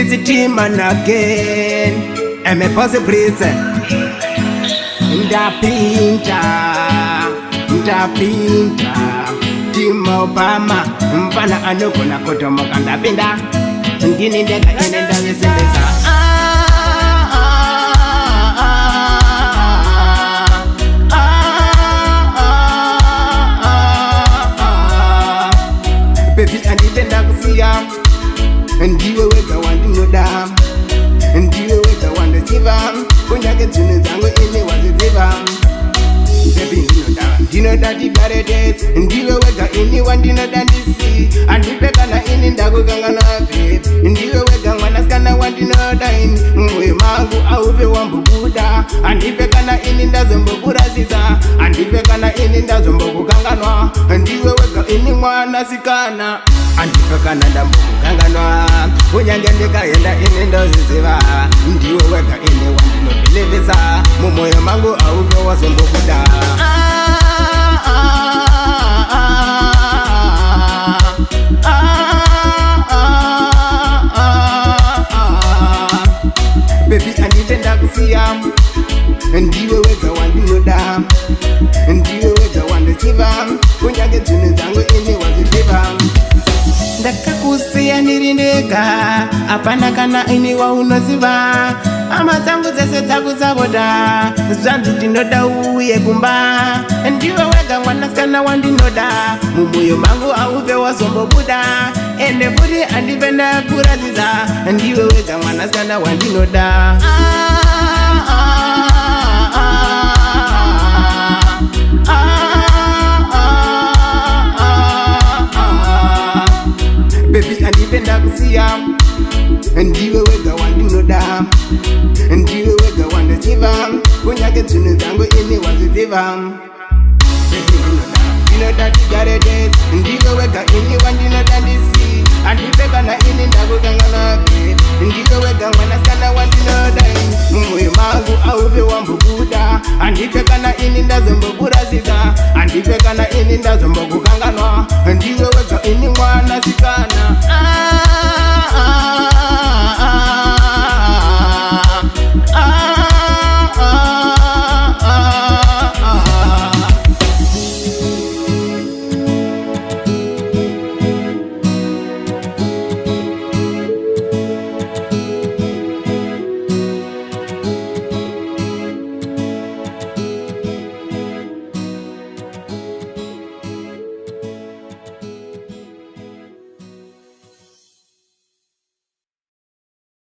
This is team and again. I'm a possibility. Ndapinta Team Obama Mpana anokona kotomoka ndapinda Ndini ndega inenda visembeza Baby anditenda kusiya Ndiwe wega wandinoda Ndiwe wega wandachiva Kunyake dzune zangu ine waziziva Baby ndinoda tigare date Ndiwe wega ini wandinoda ndisi Andipe kana ini ndakukangana babe Ndiwe wega mwanaskana wandinoda ini Mwe mangu aupe wambubuda Andipe kana ini ndazombokurasisa Andipe kana ini ndazombokukanganwa Ndiwe wega ini mwanasikana Andipe kana ndambokukanganwa Kunyange ndikaenda ini ndoziziva Ndiwe wega ini wandinopelevesa Mumoyo mangu aupe wazombokuda Baby anditenda kusiya Ndiwe wega wandinoda Ndiwe wega wandachiva Kunyake dzune zangu ini waziziva Ndakakusiya ndirindega Apana kana ini waunoziva Ama zangu zese takusaboda Zvanzi ndinoda uye kumba Ndiwe wega mwanaskana wandinoda Mumoyo mangu aupe wazombobuda Ende futi andipenda kuratiza Ndiwe wega mwanaskana wandinoda Baby andipenda kusiya Ndiwe wega wandinoda Ndiwe wega wandachiva Kunyake dzune zangu ini waziziva Ndinoda tigare date Ndiwe wega ini wandinoda ndisi Andipe kana ini ndakukangana babe Ndiwe wega mwanaskana wandinoda Mumwe mangu aupe wambubuda Andipe kana ini ndazombokurasisa Andipe kana ini ndazombokukanganwa